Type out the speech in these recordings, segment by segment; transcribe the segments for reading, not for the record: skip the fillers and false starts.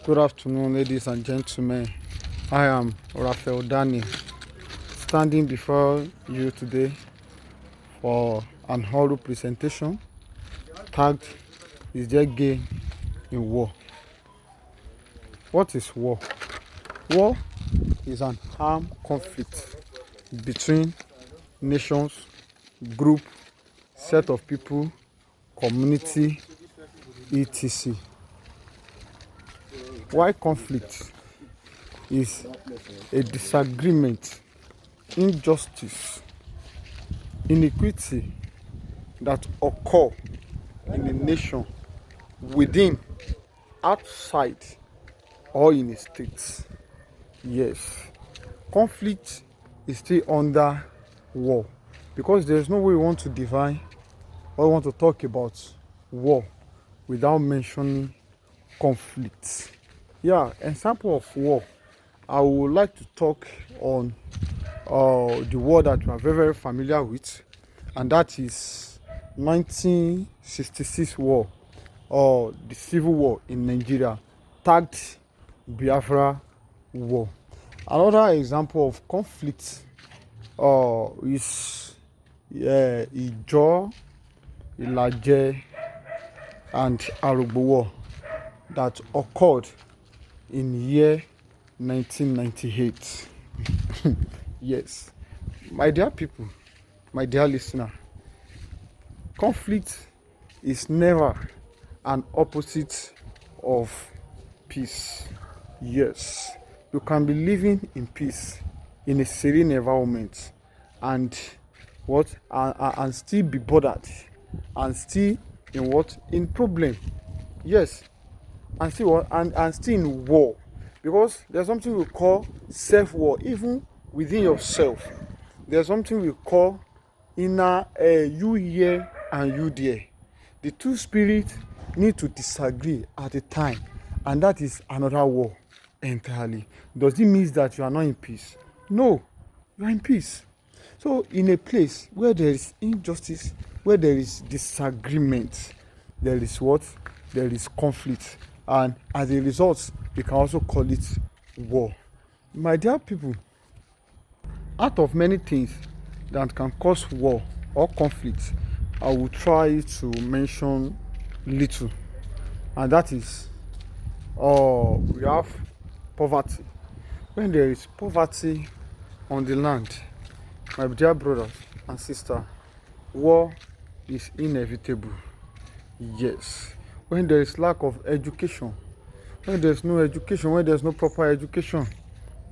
Good afternoon, ladies and gentlemen. I am Raphael standing before you today for an oral presentation tagged "Is there gain in war?" What is war? War is an armed conflict between nations, group, set of people, community, etc. Why conflict is a disagreement, injustice, inequity that occur in a nation, within, outside, or in a state. Yes, conflict is still under war, because there is no way we want to define or we want to talk about war without mentioning conflict. Yeah, example of war. I would like to talk on the war that we are very, very familiar with, and that is 1966 war, or the civil war in Nigeria, tagged Biafra war. Another example of conflict is Ijaw, Ilaje, and Arugbo war that occurred in year 1998. Yes, my dear people, my dear listener, conflict is never an opposite of peace. Yes, you can be living in peace in a serene environment and and still be bothered and still in problem. Yes, and still and still in war, because there's something we call self-war. Even within yourself, there's something we call inner you here and you there. The two spirits need to disagree at a time, and that is another war entirely. Does it mean that you are not in peace? No, you are in peace. So in a place where there is injustice, where there is disagreement, there is what? There is conflict. And as a result, we can also call it war. My dear people, out of many things that can cause war or conflict, I will try to mention little. And that is, we have poverty. When there is poverty on the land, my dear brothers and sisters, war is inevitable. Yes. When there is lack of education, when there is no education, when there is no proper education,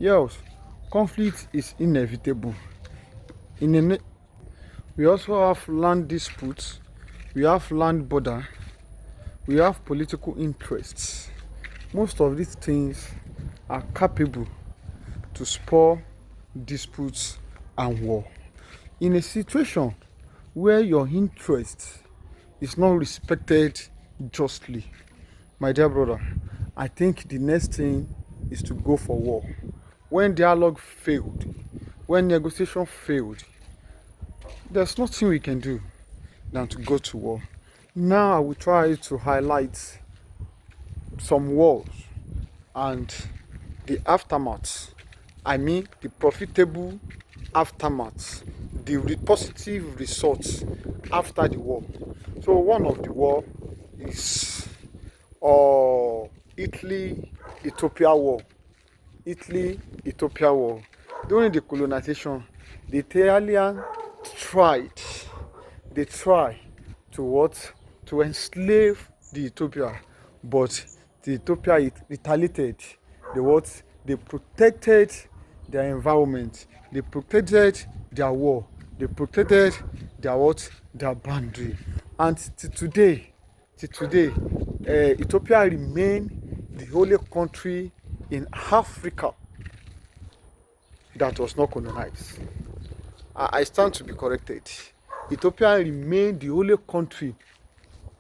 yes, conflict is inevitable. We also have land disputes, we have land border, we have political interests. Most of these things are capable to spur disputes and war. In a situation where your interest is not respected justly, my dear brother, I think the next thing is to go for war. When dialogue failed, when negotiation failed, there's nothing we can do than to go to war. Now I will try to highlight some wars and the aftermath. I mean the profitable aftermath, the positive results after the war. So one of the war is Italy-Ethiopia war. Italy-Ethiopia war. During the colonization, the Italians tried to what? To enslave the Ethiopia, but the Ethiopia retaliated. They protected their environment, they protected their war, they protected their boundary. And till today, Ethiopia remains the only country in Africa that was not colonized. I stand to be corrected. Ethiopia remains the only country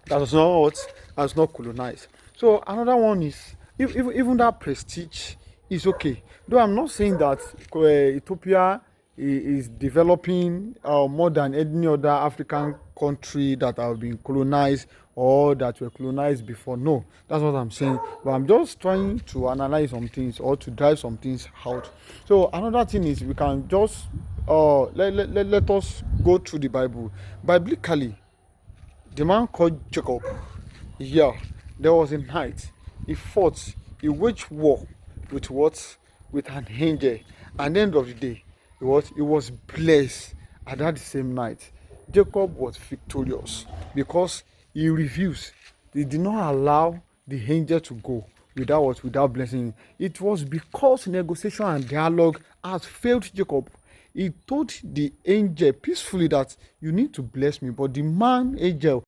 that was not colonized. So another one is, even that prestige is okay. Though I'm not saying that Ethiopia is developing more than any other African country that have been colonized or that were colonized before. No, that's what I'm saying. But I'm just trying to analyze some things or to drive some things out. So another thing is we can just let us go through the Bible. Biblically, the man called Jacob, yeah, there was a night. He fought, he waged war with what? With an angel. At the end of the day, he was blessed. And that same night, Jacob was victorious because he refused. He did not allow the angel to go without blessing him. It was because negotiation and dialogue has failed Jacob. He told the angel peacefully that you need to bless me, but the man angel